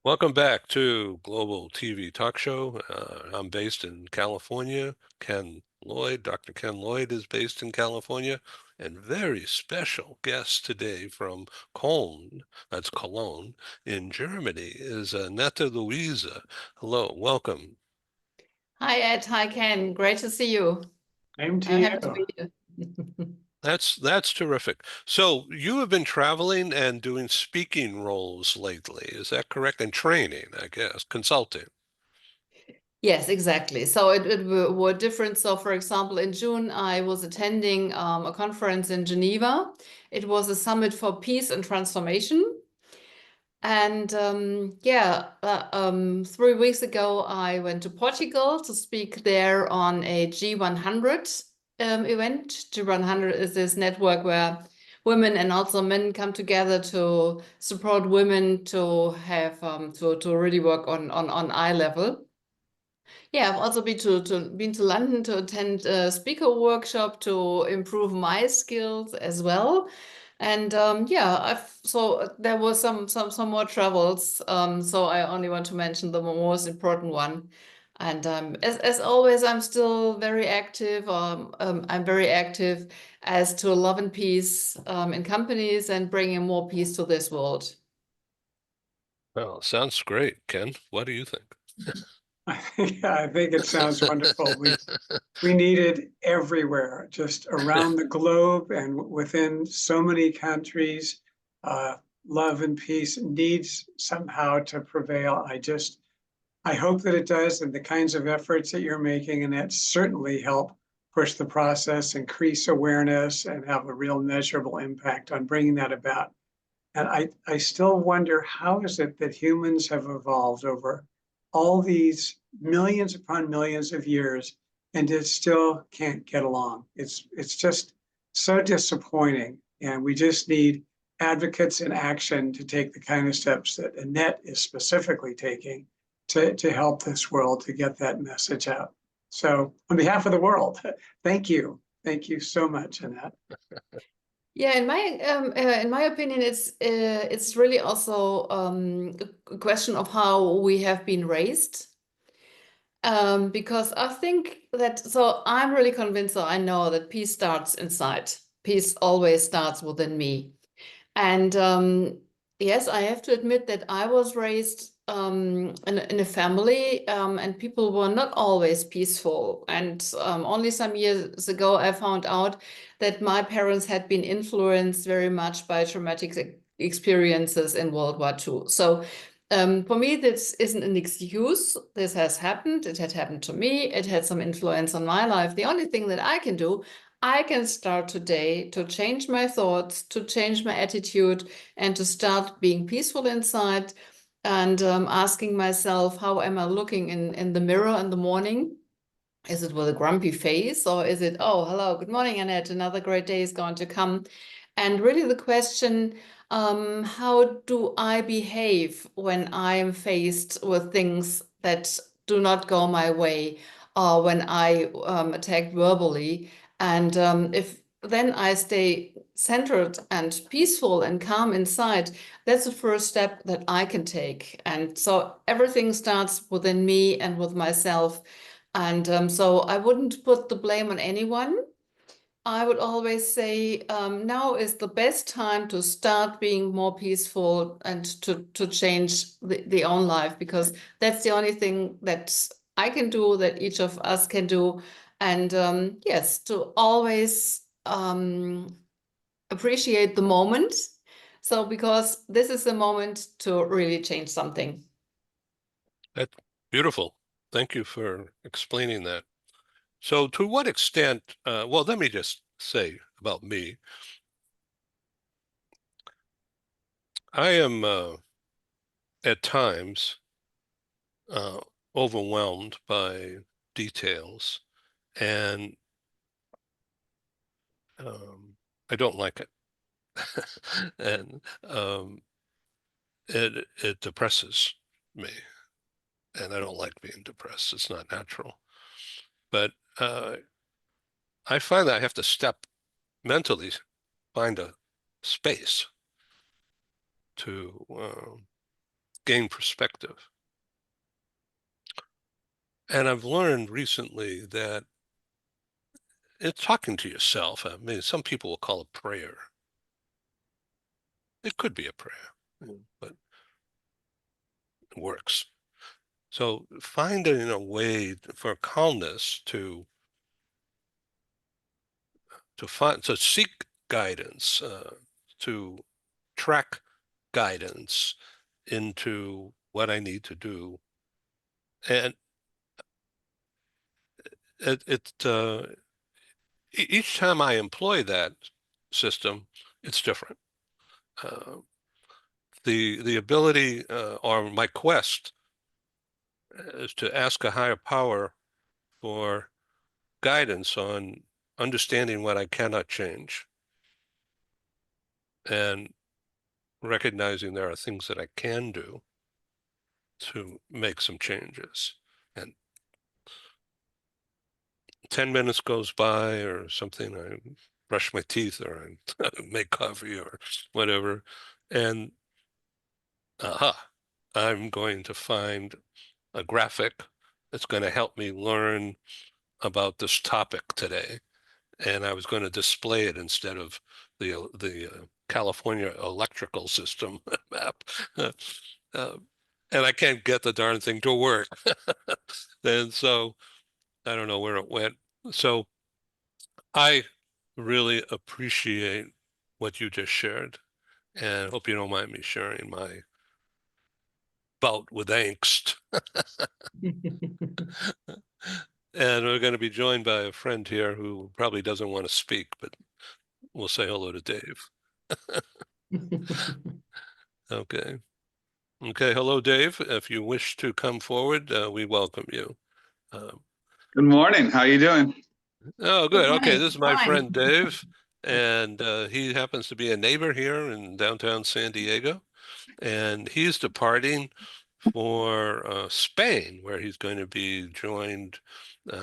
Welcome back to Global TV Talk Show. I'm based in California. Dr. Ken Lloyd is based in California, and very special guest today from Cologne, that's Cologne, in Germany, is Annette Louise. Hello, welcome. Hi, Ed. Hi, Ken. Great to see you. Same to I'm you. happy to be here. That's terrific. So you have been traveling and doing speaking roles lately, is that correct? And training, I guess, consulting. Yes, exactly. So it were different. So, for example, in June, I was attending a conference in Geneva. It was a summit for peace and transformation. And 3 weeks ago, I went to Portugal to speak there on a G100 event. G100 is this network where women and also men come together to support women to have to really work on eye level. Yeah, I've also been to London to attend a speaker workshop to improve my skills as well. And so there was some more travels. So I only want to mention the most important one. And as always, I'm still very active. I'm very active as to love and peace in companies and bringing more peace to this world. Well, sounds great, Ken. What do you think? I think it sounds wonderful. We need it everywhere, just around the globe and within so many countries. Love and peace needs somehow to prevail. I hope that it does, and the kinds of efforts that you're making, and that certainly help push the process, increase awareness, and have a real measurable impact on bringing that about. And I still wonder, how is it that humans have evolved over all these millions upon millions of years and it still can't get along? It's just so disappointing. And we just need advocates in action to take the kind of steps that Annette is specifically taking to help this world to get that message out. So on behalf of the world, thank you. Thank you so much, Annette. Yeah, in my opinion, it's really also a question of how we have been raised. Because I think that, so I'm really convinced, so I know that peace starts inside. Peace always starts within me. And yes, I have to admit that I was raised in a family, and people were not always peaceful. And only some years ago, I found out that my parents had been influenced very much by traumatic experiences in World War II. So for me, this isn't an excuse. This has happened. It had happened to me. It had some influence on my life. The only thing that I can do, I can start today to change my thoughts, to change my attitude, and to start being peaceful inside and asking myself, how am I looking in the mirror in the morning? Is it with a grumpy face, or is it, oh, hello, good morning, Annette, another great day is going to come? And really the question, how do I behave when I am faced with things that do not go my way, or when I attack verbally? And if then I stay centered and peaceful and calm inside, that's the first step that I can take. And so everything starts within me and with myself. And so I wouldn't put the blame on anyone. I would always say now is the best time to start being more peaceful and to change the own life, because that's the only thing that I can do, that each of us can do. And yes, to always appreciate the moment. So, because this is the moment to really change something. That's beautiful. Thank you for explaining that. So to what extent, well, let me just say about me. I am at times uh, overwhelmed by details, and I don't like it. And it depresses me, and I don't like being depressed. It's not natural. But I find that I have to step mentally, find a space to gain perspective. And I've learned recently that it's talking to yourself. I mean, some people will call it prayer. It could be a prayer, but it works. So finding a way for calmness to seek guidance, to track guidance into what I need to do. And each time I employ that system, it's different. The ability or my quest is to ask a higher power for guidance on understanding what I cannot change and recognizing there are things that I can do to make some changes. And 10 minutes goes by or something, I brush my teeth or I make coffee or whatever, and I'm going to find a graphic that's going to help me learn about this topic today. And I was going to display it instead of the California electrical system map. And I can't get the darn thing to work. And so I don't know where it went. So I really appreciate what you just shared, and hope you don't mind me sharing my bout with angst. And we're going to be joined by a friend here who probably doesn't want to speak, but we'll say hello to Dave. Okay. Okay. Hello, Dave. If you wish to come forward, we welcome you. Good morning. How you doing? Oh, good. Okay. morning. This is my Fine. friend Dave, and he happens to be a neighbor here in downtown San Diego. And he's departing for Spain, where he's going to be joined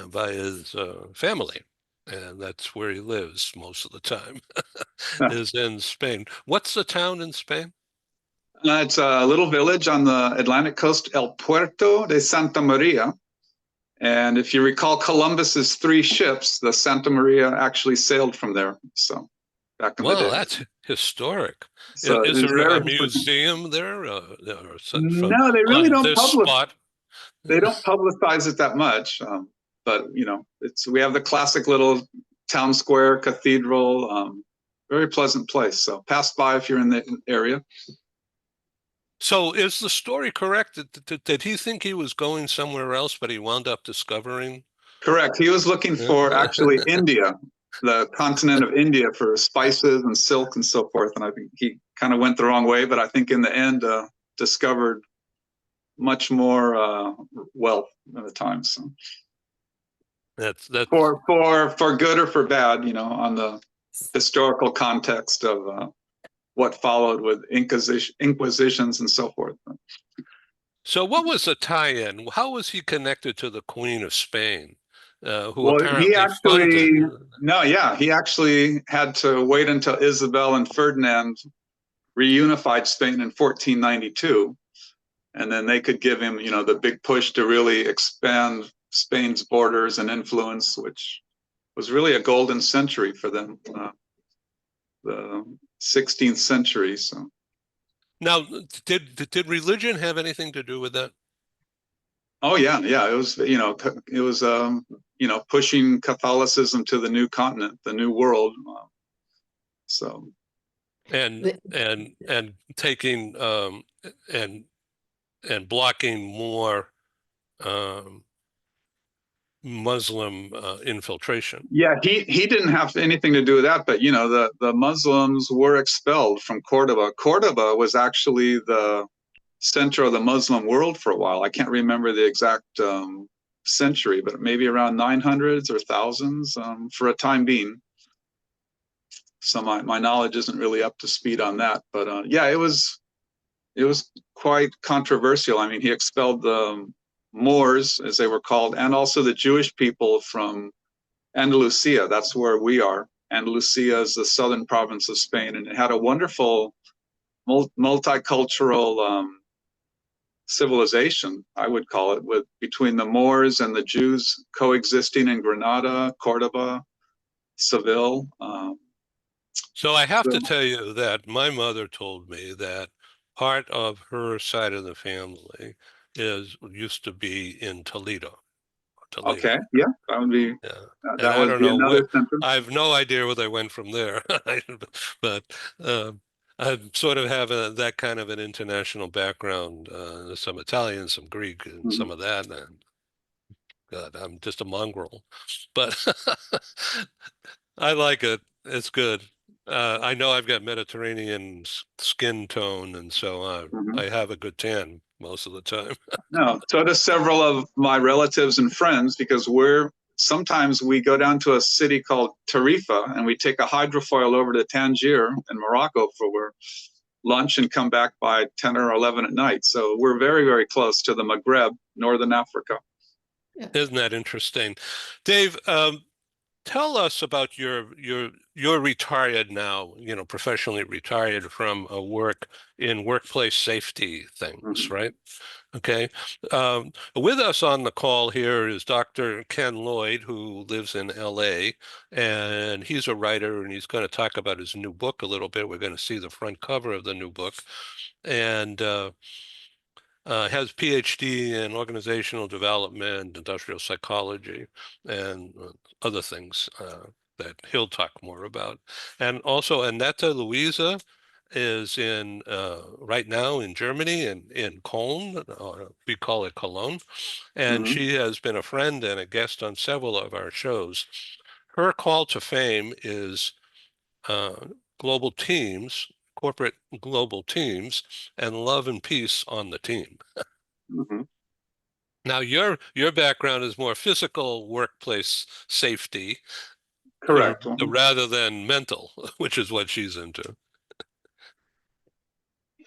by his family. And that's where he lives most of the time, is in Spain. What's the town in Spain? It's a little village on the Atlantic coast, El Puerto de Santa Maria. And if you recall Columbus's 3 ships, the Santa Maria actually sailed from there. So back in the day. Well, that's historic. So Is it's there a very museum there No, they really on don't this spot? They don't publicize it that much. But you know, we have the classic little town square cathedral. Very pleasant place. So pass by if you're in the area. So is the story correct? Did he think he was going somewhere else, but he wound up discovering? Correct. He was looking for actually India, the continent of India, for spices and silk and so forth. And I think he kind of went the wrong way, but I think in the end discovered much more wealth at the time. So That's for good or for bad, you know, on the historical context of what followed with inquisitions and so forth. So what was the tie-in? How was he connected to the Queen of Spain, who Well, he apparently funded? he actually had to wait until Isabel and Ferdinand reunified Spain in 1492, and then they could give him, you know, the big push to really expand Spain's borders and influence, which was really a golden century for them, the 16th century. So Now, did religion have anything to do with that? oh yeah, it was, you know, pushing Catholicism to the new continent, the new world. So And taking and blocking more Muslim infiltration. yeah, he didn't have anything to do with that, but you know, the Muslims were expelled from Cordoba. Cordoba was actually the center of the Muslim world for a while. I can't remember the exact century, but maybe around 900s or thousands for a time being. So my knowledge isn't really up to speed on that, but yeah, it was quite controversial. I mean, he expelled the Moors, as they were called, and also the Jewish people from Andalusia. That's where we are. Andalusia is the southern province of Spain, and it had a wonderful multicultural civilization, I would call it, with between the Moors and the Jews coexisting in Granada, Cordoba, Seville. So I have So, to tell you that my mother told me that part of her side of the family used to be in Toledo. okay, yeah, that would be Yeah. And that I would don't be know another where, symptom. I have no idea where they went from there. But I sort of have that kind of an international background, some Italian, some Greek, and Mhm. some of that. And God, I'm just a mongrel. But I like it. It's good. I know I've got Mediterranean skin tone, and so Mhm. I have a good tan most of the time. No, so does several of my relatives and friends, because sometimes we go down to a city called Tarifa and we take a hydrofoil over to Tangier in Morocco for lunch and come back by 10 or 11 at night. So we're very, very close to the Maghreb, Northern Africa. Isn't that interesting? Dave, tell us about you're retired now, professionally retired from a work in workplace safety things, Mhm. right? Okay. With us on the call here is Dr. Ken Lloyd, who lives in LA, and he's a writer, and he's going to talk about his new book a little bit. We're going to see the front cover of the new book, and has PhD in organizational development, industrial psychology, and other things that he'll talk more about. And also, Annette Louisa is in right now in Germany in Cologne, we call it Cologne, and Mhm. she has been a friend and a guest on several of our shows. Her call to fame is uh, global teams, corporate global teams, and love and peace on the team. Mhm. Now, your background is more physical workplace safety Correct. rather than mental, which is what she's into.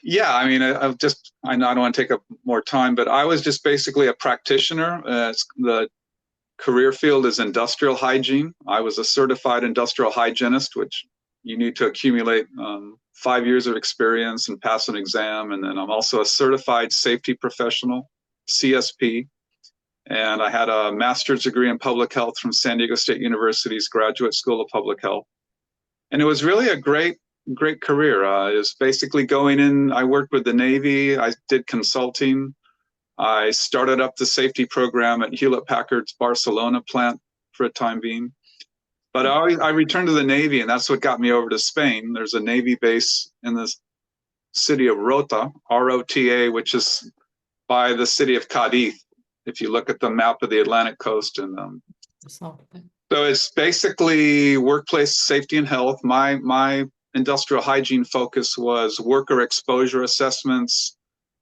Yeah, I mean, I know I don't want to take up more time, but I was just basically a practitioner. The career field is industrial hygiene. I was a certified industrial hygienist, which you need to accumulate 5 years of experience and pass an exam. And then I'm also a certified safety professional, CSP. And I had a master's degree in public health from San Diego State University's Graduate School of Public Health. And it was really a great career. It was basically going in, I worked with the Navy, I did consulting. I started up the safety program at Hewlett Packard's Barcelona plant for a time being. But I returned to the Navy, and that's what got me over to Spain. There's a Navy base in the city of Rota, R-O-T-A, which is by the city of Cadiz, if you look at the map of the Atlantic coast. And so it's basically workplace safety and health. My industrial hygiene focus was worker exposure assessments,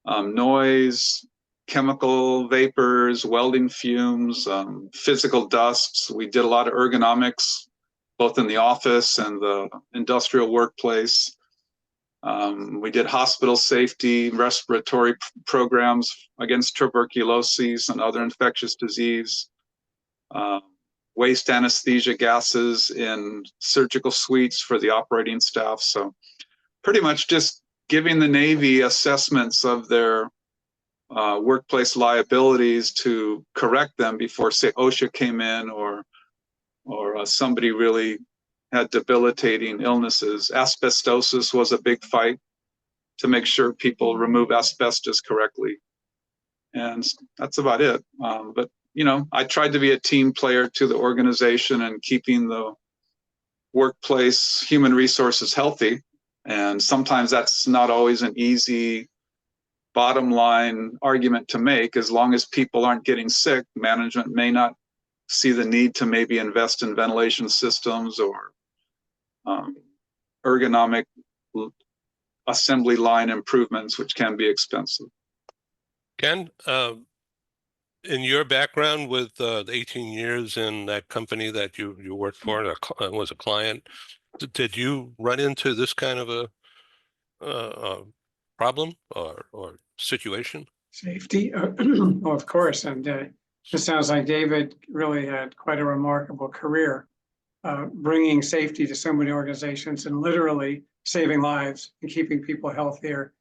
noise, chemical vapors, welding fumes, physical dusts. We did a lot of ergonomics, both in the office and the industrial workplace. We did hospital safety, respiratory programs against tuberculosis and other infectious disease, waste anesthesia gases in surgical suites for the operating staff. So pretty much just giving the Navy assessments of their workplace liabilities to correct them before, say, OSHA came in or somebody really had debilitating illnesses. Asbestosis was a big fight to make sure people remove asbestos correctly. And that's about it. But, I tried to be a team player to the organization and keeping the workplace human resources healthy. And sometimes that's not always an easy bottom line argument to make. As long as people aren't getting sick, management may not see the need to maybe invest in ventilation systems or ergonomic assembly line improvements, which can be expensive. Ken, in your background with the 18 years in that company that you worked for and was a client, did you run into this kind of a problem or situation? Safety, well, of course, and it sounds like David really had quite a remarkable career, bringing safety to so many organizations and literally saving lives and keeping people healthier.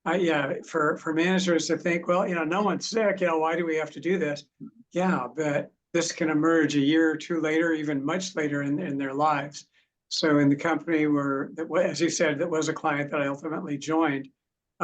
Yeah, for managers to think, well, no one's sick, why do we have to do this? Yeah, but this can emerge a year or two later, even much later in their lives. So in the company as you said, that was a client that I ultimately joined,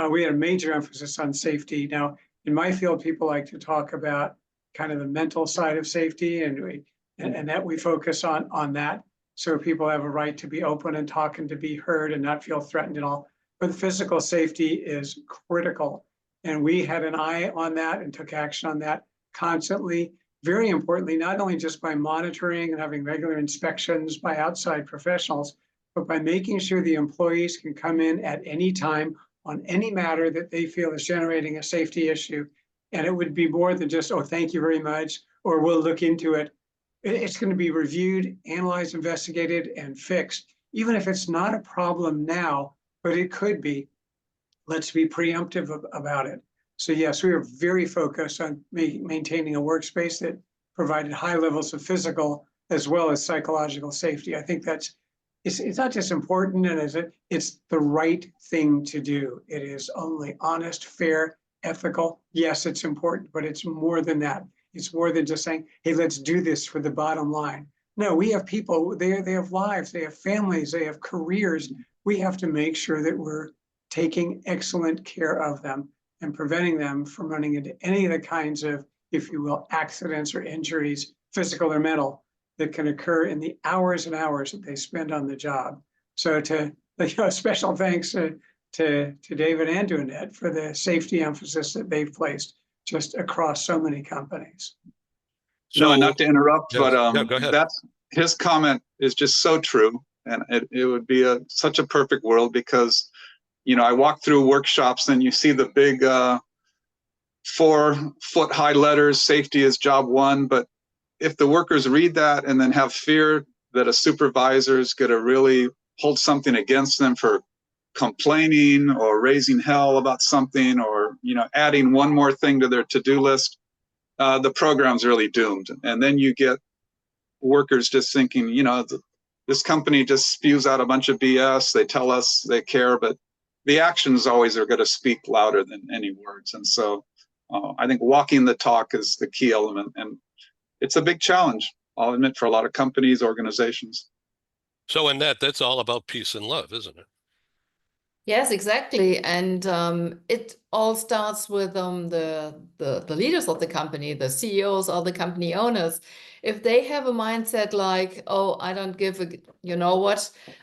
we had a major emphasis on safety. Now, in my field, people like to talk about kind of the mental side of safety, and that we focus on that. So people have a right to be open and talk and to be heard and not feel threatened at all. But physical safety is critical. And we had an eye on that and took action on that constantly. Very importantly, not only just by monitoring and having regular inspections by outside professionals, but by making sure the employees can come in at any time on any matter that they feel is generating a safety issue. And it would be more than just, oh, thank you very much, or we'll look into it. It's going to be reviewed, analyzed, investigated, and fixed. Even if it's not a problem now, but it could be. Let's be preemptive about it. So yes, we are very focused on maintaining a workspace that provided high levels of physical as well as psychological safety. I think it's not just important, and it's the right thing to do. It is only honest, fair, ethical. Yes, it's important, but it's more than that. It's more than just saying, hey, let's do this for the bottom line. No, we have people, they have lives, they have families, they have careers. We have to make sure that we're taking excellent care of them and preventing them from running into any of the kinds of, if you will, accidents or injuries, physical or mental, that can occur in the hours and hours that they spend on the job. So special thanks to David and to Annette for the safety emphasis that they've placed just across so many companies. So, no, not to interrupt, yes, but go ahead. That's his comment is just so true. And it would be such a perfect world because, I walk through workshops and you see the big 4-foot high letters, safety is job one. But if the workers read that and then have fear that a supervisor is going to really hold something against them for complaining or raising hell about something or, adding one more thing to their to-do list, the program's really doomed. And then you get workers just thinking, this company just spews out a bunch of BS. They tell us they care, but the actions always are going to speak louder than any words. And so I think walking the talk is the key element. And it's a big challenge, I'll admit, for a lot of companies, organizations. So Annette, that's all about peace and love, isn't it? Yes, exactly. And it all starts with the leaders of the company, the CEOs or the company owners. If they have a mindset like, oh, I don't give a,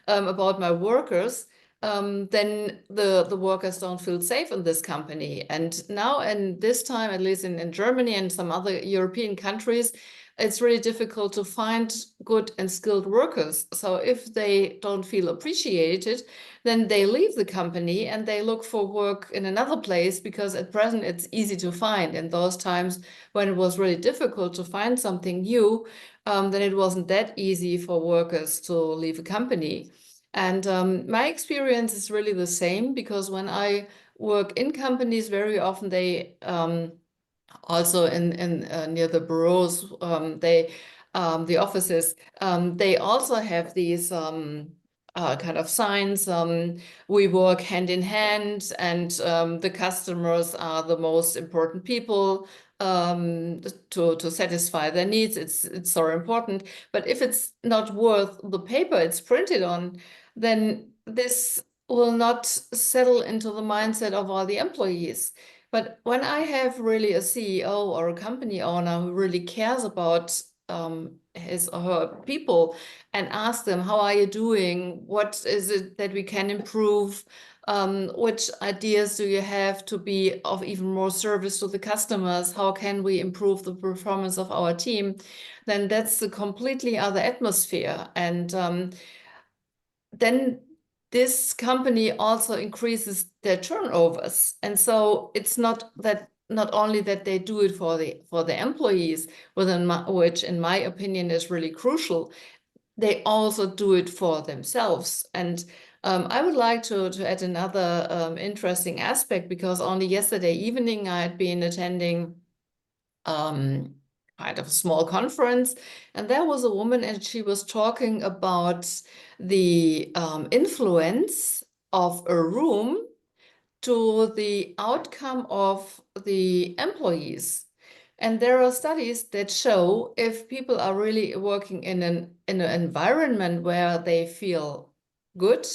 about my workers, then the workers don't feel safe in this company. And now, and this time, at least in Germany and some other European countries, it's really difficult to find good and skilled workers. So if they don't feel appreciated, then they leave the company and they look for work in another place because at present it's easy to find. In those times when it was really difficult to find something new, then it wasn't that easy for workers to leave a company. And my experience is really the same because when I work in companies, very often they also in near the bureaus, the offices, they also have these kind of signs. We work hand in hand, and the customers are the most important people to satisfy their needs. It's so important. But if it's not worth the paper it's printed on, then this will not settle into the mindset of all the employees. But when I have really a CEO or a company owner who really cares about his or her people and ask them, how are you doing? What is it that we can improve? Which ideas do you have to be of even more service to the customers? How can we improve the performance of our team? Then that's a completely other atmosphere. And then this company also increases their turnovers. And so it's not only that they do it for the employees, which in my opinion is really crucial, they also do it for themselves. And I would like to add another interesting aspect, because only yesterday evening I had been attending kind of a small conference, and there was a woman and she was talking about the influence of a room to the outcome of the employees. And there are studies that show if people are really working in an environment where they feel good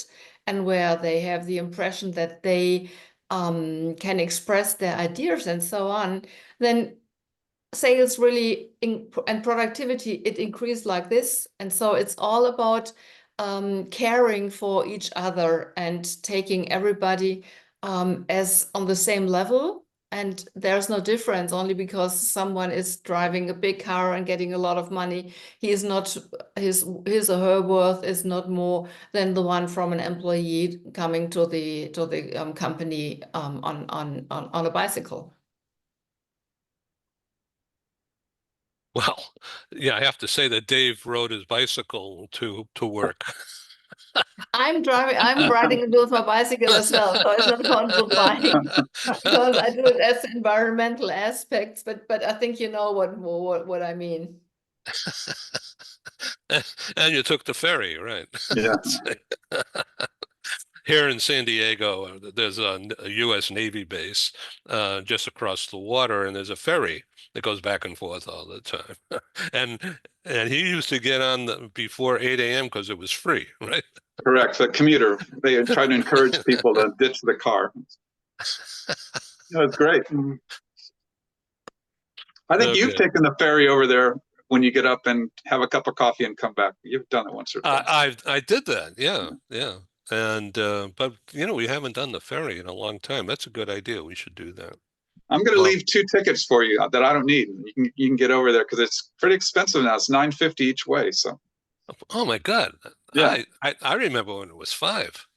and where they have the impression that they can express their ideas and so on, then sales really and productivity, it increased like this. And so it's all about caring for each other and taking everybody as on the same level. And there's no difference only because someone is driving a big car and getting a lot of money. He is not, his or her worth is not more than the one from an employee coming to the company on a bicycle. Well, yeah, I have to say that Dave rode his bicycle to work. I'm riding with my bicycle as well, so it's not quantifying because I do it as environmental aspects, but I think you know what I mean. And you took the ferry, right? Yeah. Here in San Diego, there's a U.S. Navy base just across the water, and there's a ferry that goes back and forth all the time. And he used to get on before 8 a.m. because it was free, right? Correct. The commuter. They try to encourage people to ditch the car. It's great. I think you've Okay. taken the ferry over there when you get up and have a cup of coffee and come back. You've done it once or twice. I did that, yeah. And but we haven't done the ferry in a long time. That's a good idea. We should do that. I'm going to Well, leave 2 tickets for you that I don't need. You can get over there because it's pretty expensive now. It's $9.50 each way. So, oh my God, yeah. I remember when it was 5.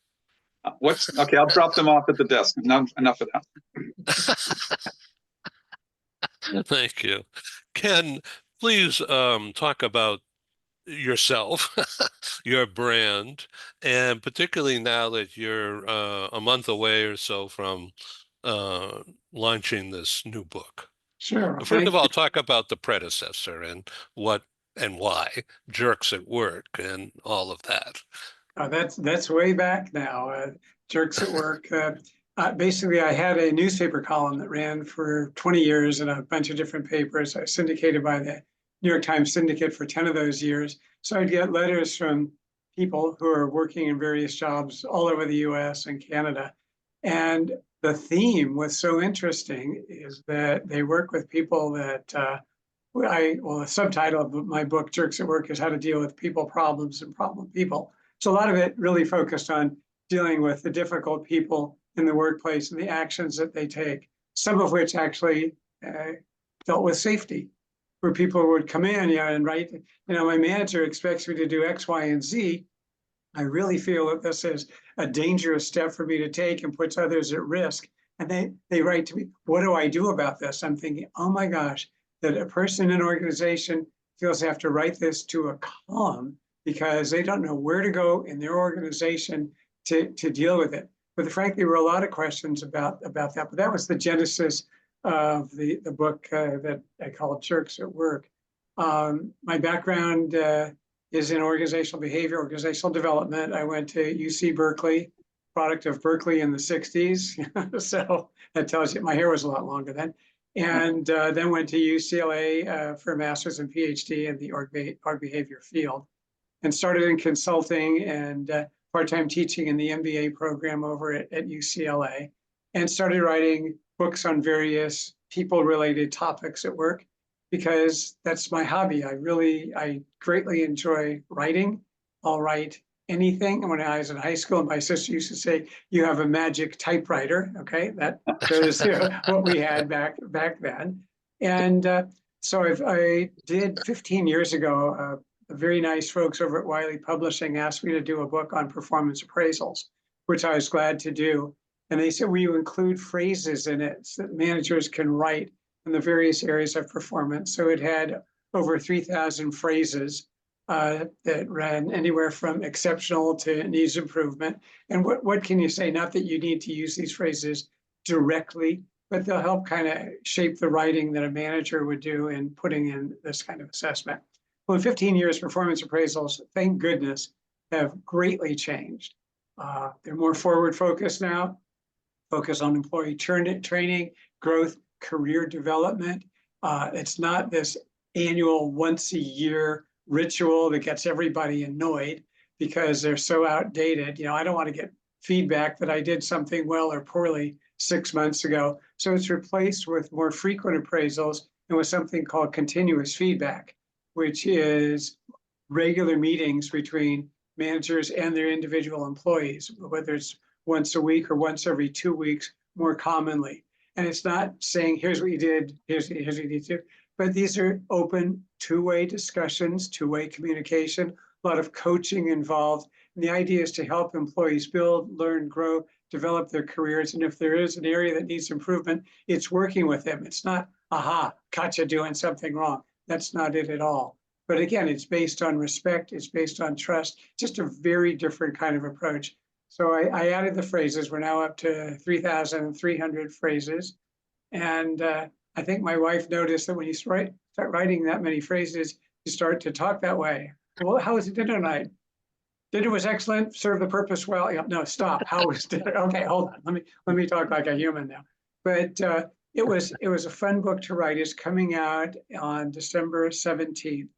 What's okay? I'll drop them off at the desk. Enough of that. Thank you, Ken. Please talk about yourself, your brand, and particularly now that you're a month away or so from launching this new book. Sure. First of all, talk about the predecessor and what and why, Jerks at Work and all of that. That's way back now. Jerks at Work. Basically, I had a newspaper column that ran for 20 years in a bunch of different papers. I was syndicated by the New York Times Syndicate for 10 of those years. So I'd get letters from people who are working in various jobs all over the US and Canada. And the theme was so interesting is that they work with people that the subtitle of my book, Jerks at Work, is how to deal with people problems and problem people. So a lot of it really focused on dealing with the difficult people in the workplace and the actions that they take, some of which actually dealt with safety, where people would come in, and write, my manager expects me to do X, Y, and Z. I really feel that this is a dangerous step for me to take and puts others at risk. And they write to me, what do I do about this? I'm thinking, oh my gosh, that a person in an organization feels they have to write this to a column because they don't know where to go in their organization to deal with it. But frankly, there were a lot of questions about that. But that was the genesis of the book that I called Jerks at Work. My background is in organizational behavior, organizational development. I went to UC Berkeley, product of Berkeley in the 60s. So that tells you my hair was a lot longer then. And then went to UCLA for a master's and PhD in the org behavior field, and started in consulting and part-time teaching in the MBA program over at UCLA, and started writing books on various people-related topics at work because that's my hobby. I greatly enjoy writing. I'll write anything. And when I was in high school, my sister used to say, "You have a magic typewriter." Okay, that shows what we had back then. And so I did 15 years ago. Very nice folks over at Wiley Publishing asked me to do a book on performance appraisals, which I was glad to do. And they said, will you include phrases in it so that managers can write in the various areas of performance? So it had over 3,000 phrases that ran anywhere from exceptional to needs improvement. And what can you say? Not that you need to use these phrases directly, but they'll help kind of shape the writing that a manager would do in putting in this kind of assessment. Well, in 15 years, performance appraisals, thank goodness, have greatly changed. They're more forward focused now. focus on employee training, growth, career development. It's not this annual once a year ritual that gets everybody annoyed because they're so outdated. I don't want to get feedback that I did something well or poorly 6 months ago. So it's replaced with more frequent appraisals and with something called continuous feedback, which is regular meetings between managers and their individual employees, whether it's once a week or once every 2 weeks, more commonly. And it's not saying, here's what you did, here's what you need to do, but these are open two-way discussions, two-way communication, a lot of coaching involved. And the idea is to help employees build, learn, grow, develop their careers. And if there is an area that needs improvement, it's working with them. It's not, aha, caught you doing something wrong. That's not it at all. But again, it's based on respect. It's based on trust, just a very different kind of approach. So I added the phrases. We're now up to 3,300 phrases. And I think my wife noticed that when you start writing that many phrases, you start to talk that way. Well, how was dinner tonight? Dinner was excellent, served the purpose well. No, stop. How was dinner? Okay, hold on. Let me talk like a human now. But it was a fun book to write. It's coming out on December 17th.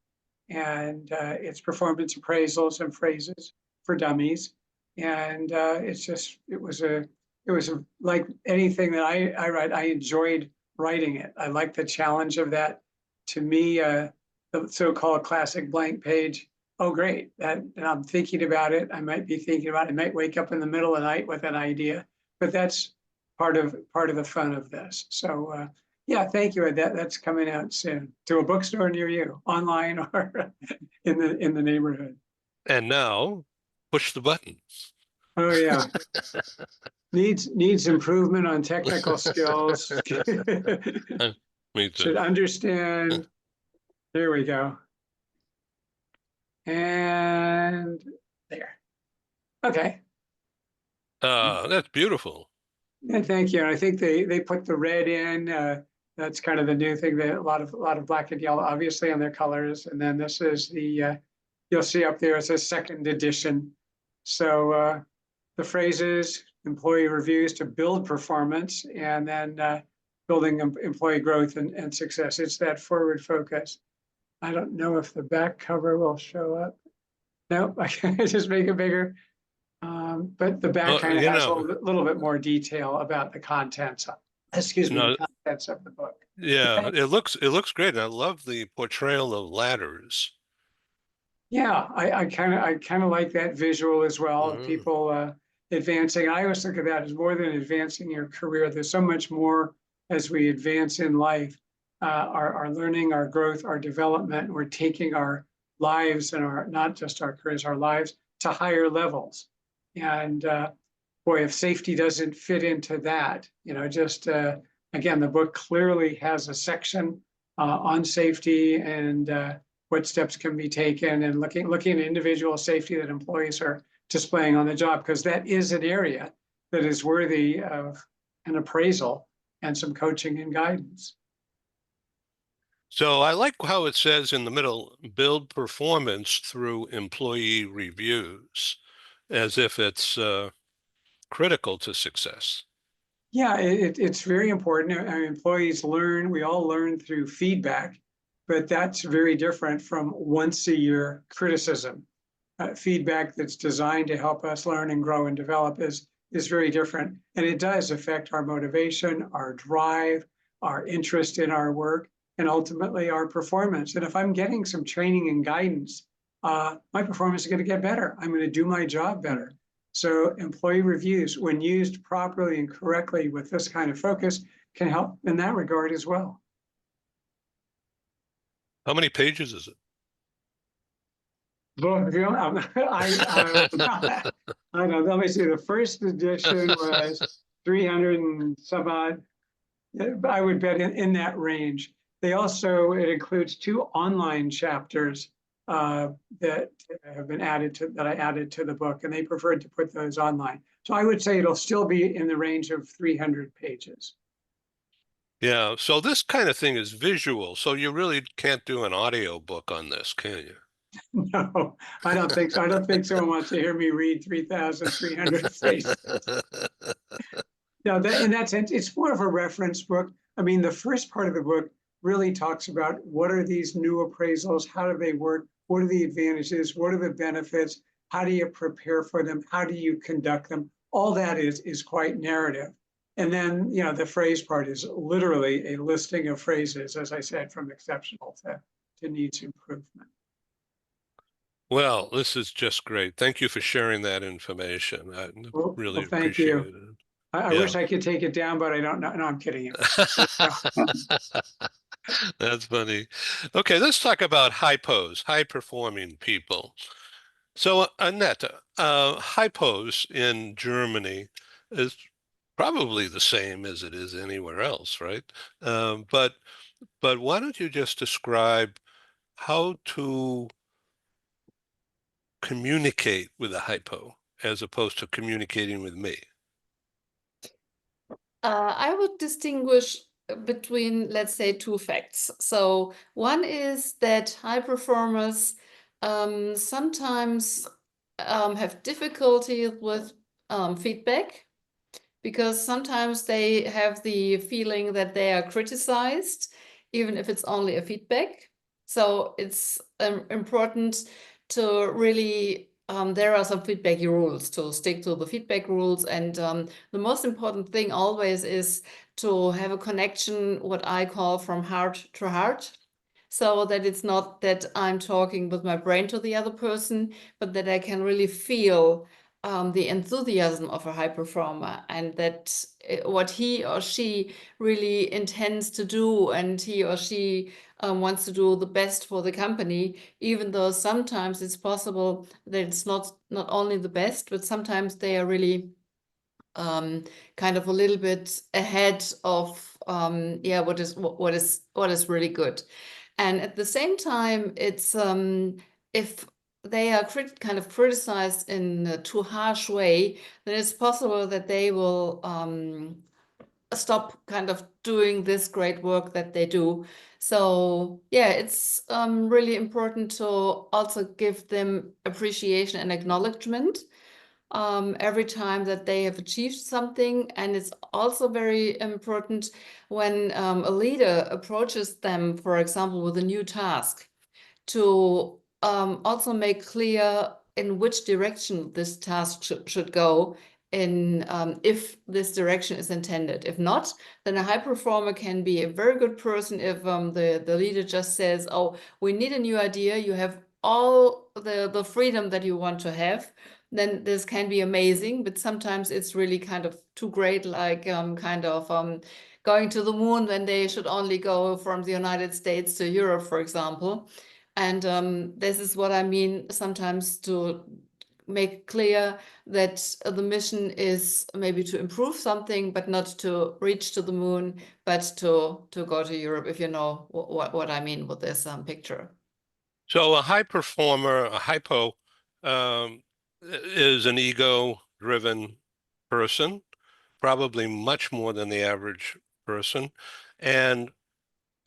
And it's performance appraisals and phrases for dummies. And it was like anything that I write. I enjoyed writing it. I like the challenge of that. To me, the so-called classic blank page. Oh, great! And I'm thinking about it. I might be thinking about it. I might wake up in the middle of the night with an idea, but that's part of the fun of this. So yeah, thank you. That's coming out soon to a bookstore near you, online or in the neighborhood. And now, push the button. Oh yeah, needs improvement on technical skills. Me too. Should understand. There we go. And there. Okay. That's beautiful. Yeah, thank you. And I think they put the red in. That's kind of the new thing, that a lot of black and yellow, obviously, on their colors. And then this is the you'll see up there, it says second edition. So the phrases, employee reviews to build performance, and then building employee growth and success. It's that forward focus. I don't know if the back cover will show up. No, I can just make it bigger. But the back kind of has a little bit more detail about the contents. The contents of the book. Yeah, it looks great. And I love the portrayal of ladders. Yeah, I kind of like that visual as well. People advancing. I always look at that as more than advancing your career. There's so much more as we advance in life. Our learning, our growth, our development. We're taking our lives and not just our careers, our lives to higher levels. And boy, if safety doesn't fit into that, again, the book clearly has a section on safety and what steps can be taken, and looking at individual safety that employees are displaying on the job, because that is an area that is worthy of an appraisal and some coaching and guidance. So I like how it says in the middle, build performance through employee reviews, as if it's critical to success. Yeah, it's very important. Our employees learn, we all learn through feedback, but that's very different from once a year criticism. Feedback that's designed to help us learn and grow and develop is very different. And it does affect our motivation, our drive, our interest in our work, and ultimately our performance. And if I'm getting some training and guidance, my performance is going to get better. I'm going to do my job better. So employee reviews, when used properly and correctly with this kind of focus, can help in that regard as well. How many pages is it? I don't know. Let me see. The first edition was 300 and some odd. I would bet in that range. It includes 2 online chapters that have been that I added to the book, and they preferred to put those online. So I would say it'll still be in the range of 300 pages. Yeah, so this kind of thing is visual, so you really can't do an audio book on this, can you? No, I don't think so. I don't think someone wants to hear me read 3,300 phrases. No, in that sense, it's more of a reference book. I mean, the first part of the book really talks about what are these new appraisals, how do they work, what are the advantages, what are the benefits, how do you prepare for them, how do you conduct them? All that is quite narrative. And then, you know, the phrase part is literally a listing of phrases, as I said, from exceptional to needs improvement. Well, this is just great. Thank you for sharing that information. I really Well, thank appreciate you. it. I Yeah. wish I could take it down, but I don't know. No, I'm kidding you. That's funny. Okay, let's talk about HiPo's, high performing people. So, Annette, HiPo's in Germany is probably the same as it is anywhere else, right? But why don't you just describe how to communicate with a HiPo as opposed to communicating with me? I would distinguish between, let's say, two facts. So one is that high performers sometimes have difficulty with feedback, because sometimes they have the feeling that they are criticized, even if it's only a feedback. So it's important to really, there are some feedback rules, to stick to the feedback rules. And the most important thing always is to have a connection, what I call from heart to heart. So that it's not that I'm talking with my brain to the other person, but that I can really feel the enthusiasm of a high performer, and that what he or she really intends to do, and he or she wants to do the best for the company, even though sometimes it's possible that it's not only the best, but sometimes they are really kind of a little bit ahead of yeah, what is really good. And at the same time, it's if they are kind of criticized in a too harsh way, then it's possible that they will stop kind of doing this great work that they do. So yeah, it's really important to also give them appreciation and acknowledgement every time that they have achieved something. And it's also very important when a leader approaches them, for example, with a new task, to also make clear in which direction this task should go, in if this direction is intended. If not, then a high performer can be a very good person if the leader just says, oh, we need a new idea, you have all the freedom that you want to have, then this can be amazing. But sometimes it's really kind of too great, like kind of going to the moon when they should only go from the United States to Europe, for example. And this is what I mean sometimes, to make clear that the mission is maybe to improve something, but not to reach to the moon, but to go to Europe, if you know what I mean with this picture. So a high performer, a hypo, is an ego-driven person, probably much more than the average person, and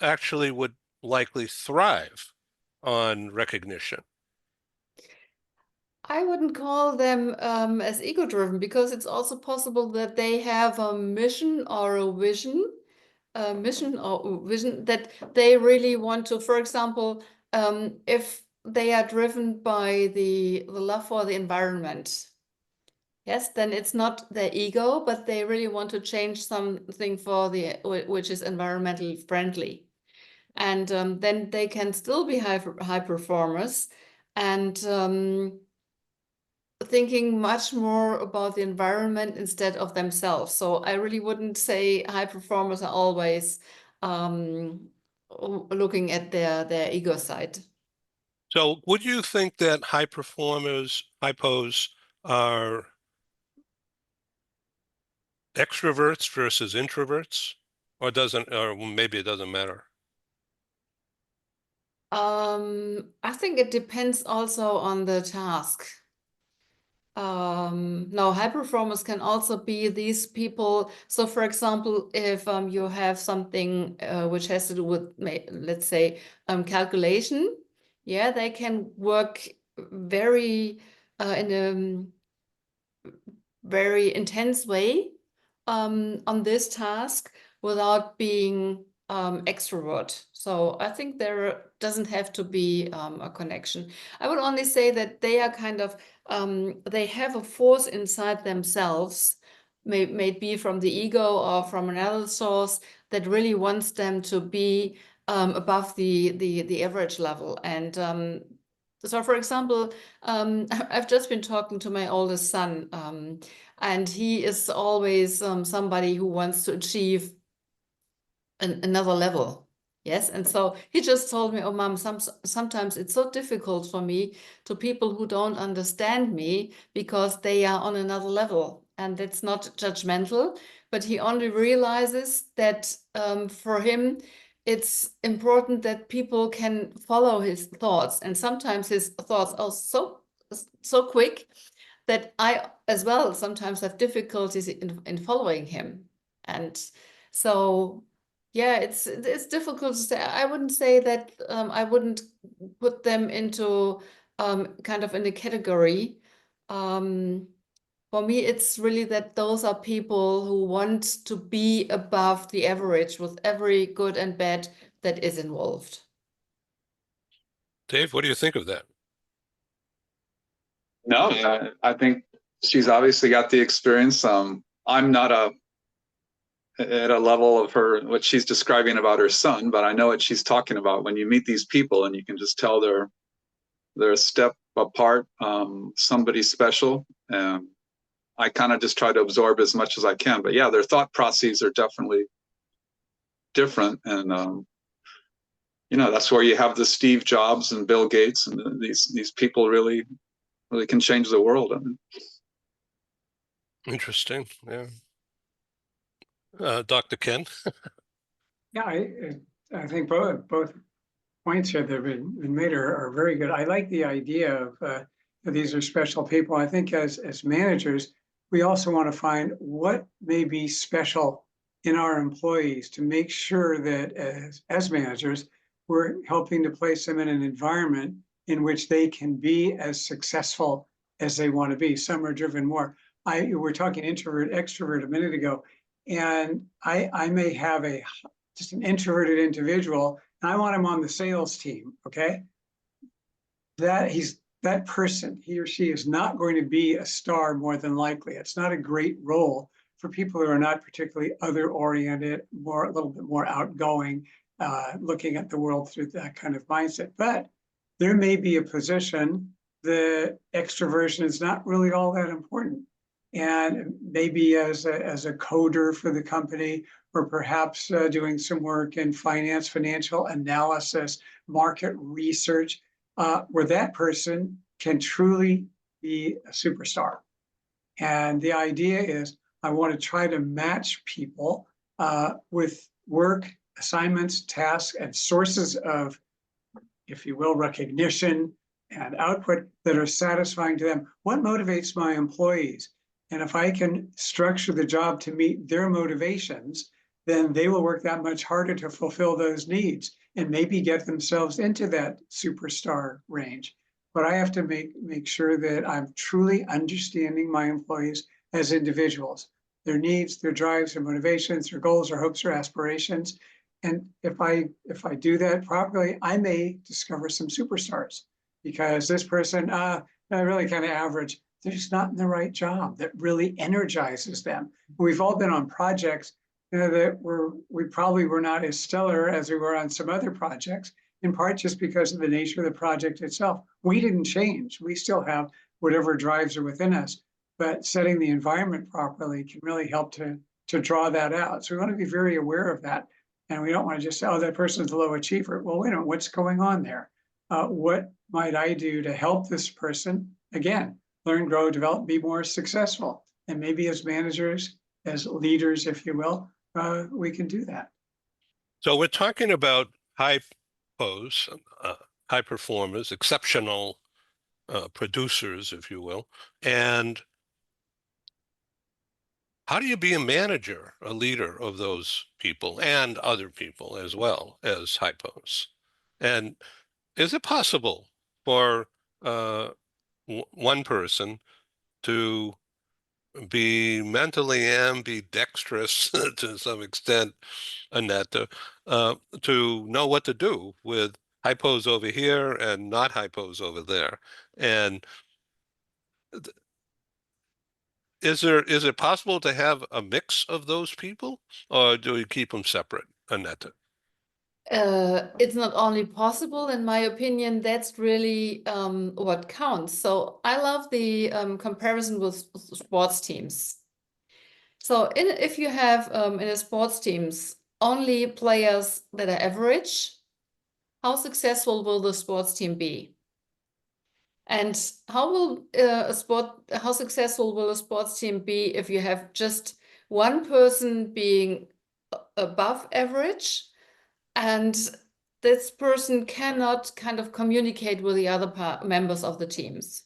actually would likely thrive on recognition. I wouldn't call them as ego-driven, because it's also possible that they have a mission or a vision, that they really want to, for example, if they are driven by the love for the environment, yes, then it's not their ego, but they really want to change something for which is environmentally friendly. And then they can still be high performers, and thinking much more about the environment instead of themselves. So I really wouldn't say high performers are always looking at their ego side. So would you think that high performers, hypos, are extroverts versus introverts, or maybe it doesn't matter? I think it depends also on the task. No, high performers can also be these people. So for example, if you have something which has to do with, let's say, calculation, yeah, they can work very in a very intense way on this task without being extrovert. So I think there doesn't have to be a connection. I would only say that they are kind of, they have a force inside themselves, may it be from the ego or from another source, that really wants them to be above the average level. And so, for example, I've just been talking to my oldest son, and he is always somebody who wants to achieve another level. Yes, and so he just told me, "Oh, Mom, sometimes it's so difficult for me to people who don't understand me because they are on another level." And it's not judgmental, but he only realizes that for him, it's important that people can follow his thoughts. And sometimes his thoughts are so quick that I as well sometimes have difficulties in following him. And so, yeah, it's difficult to say. I wouldn't say that I wouldn't put them into kind of in a category. For me, it's really that those are people who want to be above the average with every good and bad that is involved. Dave, what do you think of that? No, I think she's obviously got the experience. I'm not at a level of her, what she's describing about her son, but I know what she's talking about when you meet these people and you can just tell they're a step apart, somebody special. And I kind of just try to absorb as much as I can. But yeah, their thought processes are definitely different. And that's where you have the Steve Jobs and Bill Gates, and these people really can change the world. I mean. Interesting. Yeah. Dr. Ken? Yeah, I think both points here that have been made are very good. I like the idea of that these are special people. I think as managers, we also want to find what may be special in our employees to make sure that as managers, we're helping to place them in an environment in which they can be as successful as they want to be. Some are driven more. We're talking introvert, extrovert a minute ago, and I may have just an introverted individual, and I want him on the sales team, okay? That person, he or she is not going to be a star more than likely. It's not a great role for people who are not particularly other-oriented, a little bit more outgoing, looking at the world through that kind of mindset. But there may be a position the extroversion is not really all that important. And maybe as a coder for the company, or perhaps doing some work in finance, financial analysis, market research, where that person can truly be a superstar. And the idea is I want to try to match people with work, assignments, tasks, and sources of, if you will, recognition and output that are satisfying to them. What motivates my employees? And if I can structure the job to meet their motivations, then they will work that much harder to fulfill those needs and maybe get themselves into that superstar range. But I have to make sure that I'm truly understanding my employees as individuals, their needs, their drives, their motivations, their goals, their hopes, or aspirations. And if I do that properly, I may discover some superstars, because this person, really kind of average, they're just not in the right job that really energizes them. We've all been on projects that we probably were not as stellar as we were on some other projects, in part just because of the nature of the project itself. We didn't change. We still have whatever drives are within us, but setting the environment properly can really help to draw that out. So we want to be very aware of that. And we don't want to just say, oh, that person's a low achiever. Well, wait a minute, what's going on there? What might I do to help this person, again, learn, grow, develop, be more successful? And maybe as managers, as leaders, if you will, we can do that. So we're talking about HiPo's, high performers, exceptional producers, if you will. And how do you be a manager, a leader of those people and other people as well as HiPo's? And is it possible for one person to be mentally ambidextrous to some extent, Annette, to know what to do with HiPo's over here and not HiPo's over there. And is it possible to have a mix of those people, or do we keep them separate, Annette? It's not only possible, in my opinion, that's really what counts. So I love the comparison with sports teams. So if you have in a sports teams only players that are average, how successful will the sports team be? And how successful will a sports team be if you have just one person being above average, and this person cannot kind of communicate with the other members of the teams?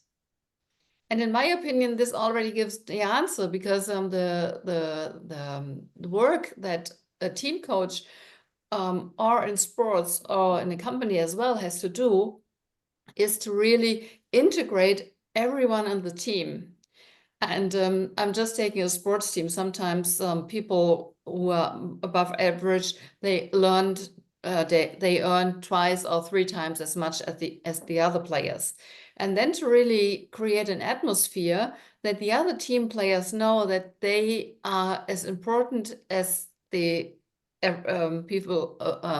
And in my opinion, this already gives the answer, because the work that a team coach or in sports or in a company as well has to do is to really integrate everyone on the team. And I'm just taking a sports team. Sometimes people who are above average, they learned they earn twice or three times as much as the other players. And then to really create an atmosphere that the other team players know that they are as important as the people,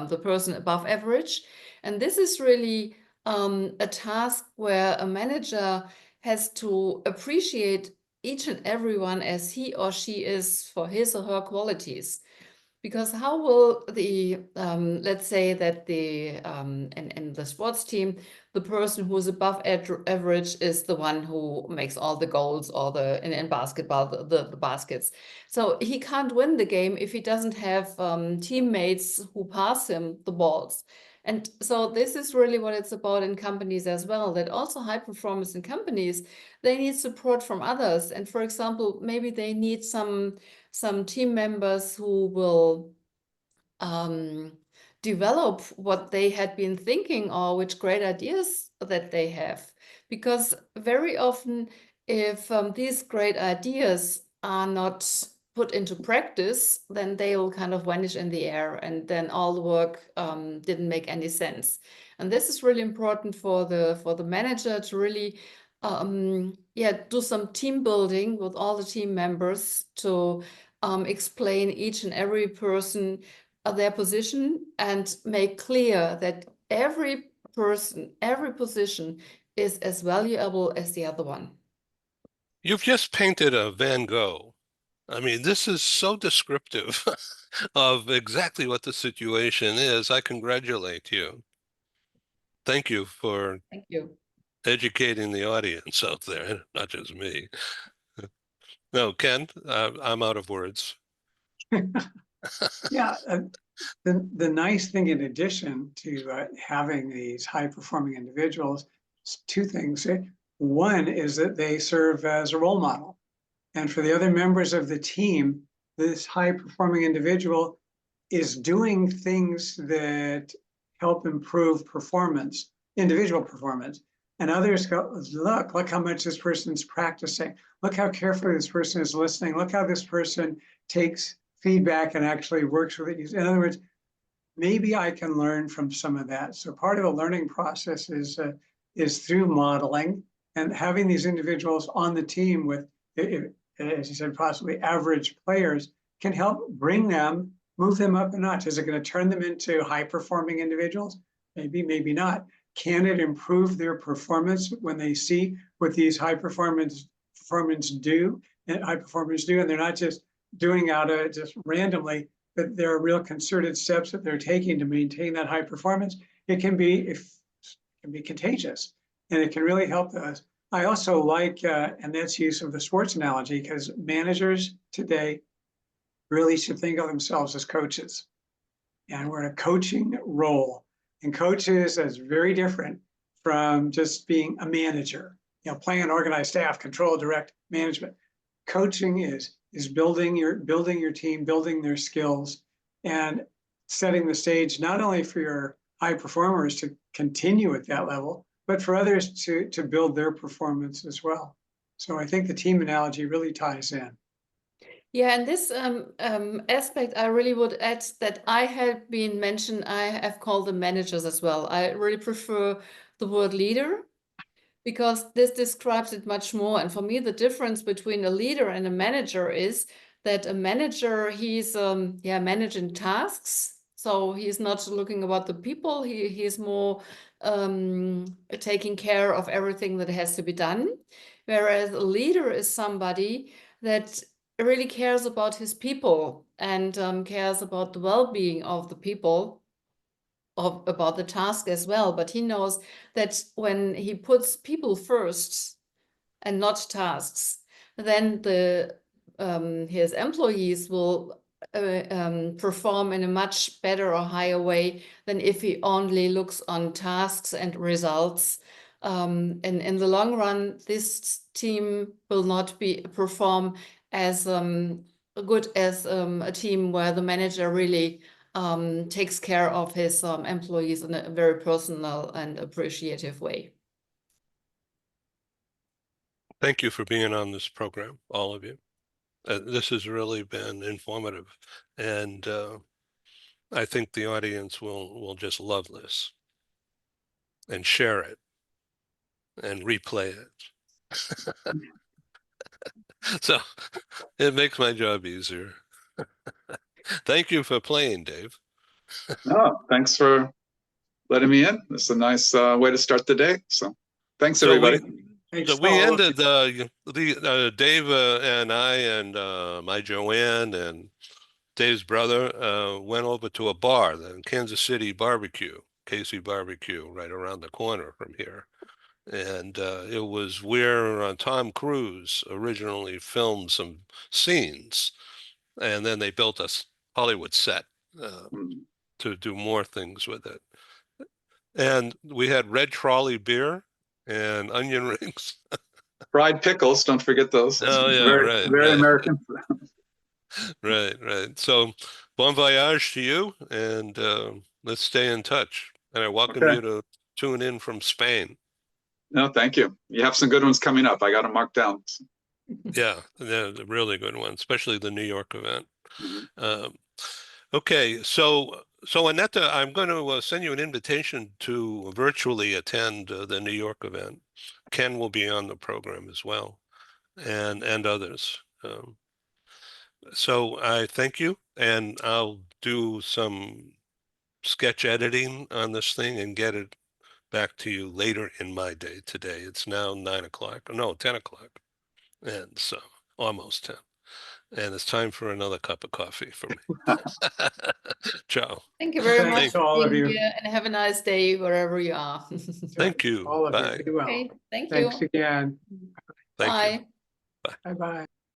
the person above average. And this is really a task where a manager has to appreciate each and everyone as he or she is for his or her qualities. Because how will the, let's say that the, in the sports team, the person who is above average is the one who makes all the goals, or in basketball, the baskets. So he can't win the game if he doesn't have teammates who pass him the balls. And so this is really what it's about in companies as well, that also high performance in companies, they need support from others. And for example, maybe they need some team members who will develop what they had been thinking, or which great ideas that they have. Because very often, if these great ideas are not put into practice, then they will kind of vanish in the air, and then all the work didn't make any sense. And this is really important for the manager to really do some team building with all the team members to explain each and every person their position, and make clear that every person, every position is as valuable as the other one. You've just painted a Van Gogh. I mean, this is so descriptive of exactly what the situation is. I congratulate you. Thank you for Thank you. educating the audience out there, not just me. No, Ken, I'm out of words. Yeah, the nice thing, in addition to having these high performing individuals, is two things. One is that they serve as a role model. And for the other members of the team, this high performing individual is doing things that help improve performance, individual performance. And others go, look how much this person's practicing. Look how carefully this person is listening. Look how this person takes feedback and actually works with it. In other words, maybe I can learn from some of that. So part of a learning process is through modeling, and having these individuals on the team with, as you said, possibly average players can help bring them, move them up a notch. Is it going to turn them into high performing individuals? Maybe, maybe not. Can it improve their performance when they see what these high performers do, and they're not just doing out of just randomly, but there are real concerted steps that they're taking to maintain that high performance. It can be contagious, and it can really help us. I also like Annette's use of the sports analogy, because managers today really should think of themselves as coaches, and we're in a coaching role. And coaches is very different from just being a manager, plan, organize, staff, control, direct management. Coaching is building your team, building their skills, and setting the stage not only for your high performers to continue at that level, but for others to build their performance as well. So I think the team analogy really ties in. Yeah, and this aspect, I really would add that I have been mentioned, I have called them managers as well. I really prefer the word leader because this describes it much more. And for me, the difference between a leader and a manager is that a manager, he's managing tasks. So he's not looking about the people, he's more taking care of everything that has to be done. Whereas a leader is somebody that really cares about his people and cares about the well-being of the people, about the task as well. But he knows that when he puts people first and not tasks, then his employees will perform in a much better or higher way than if he only looks on tasks and results. And in the long run, this team will not perform as good as a team where the manager really takes care of his employees in a very personal and appreciative way. Thank you for being on this program, all of you. This has really been informative, and I think the audience will just love this and share it and replay it. So it makes my job easier. Thank you for playing, Dave. No, thanks for letting me in. It's a nice way to start the day. So thanks, everybody. Thanks So we to all of ended you. Dave and I and my Joanne and Dave's brother went over to a bar, the Kansas City Barbecue, Casey Barbecue, right around the corner from here. And it was where Tom Cruise originally filmed some scenes, and then they built a Hollywood set to do more things with it. And we had Red Trolley beer and onion rings. Fried pickles, don't forget those. Oh yeah, very, right, very right. American. Right. So bon voyage to you, and let's stay in touch. And I welcome you to tune in from Spain. No, thank you. You have some good ones coming up. I got them marked down. Yeah, the really good one, especially the New York event. Okay, so Annette, I'm going to send you an invitation to virtually attend the New York event. Ken will be on the program as well, and others. So I thank you, and I'll do some sketch editing on this thing and get it back to you later in my day today. It's now 9 o'clock, no, 10 o'clock, and so almost 10. And it's time for another cup of coffee for me. Ciao. Thank you very much Thanks to for all of being you. here, and have a nice day wherever you are. Thank you. All of Bye. you. Be well. Okay, thank Thanks you. again. Thank you. Bye. Bye-bye.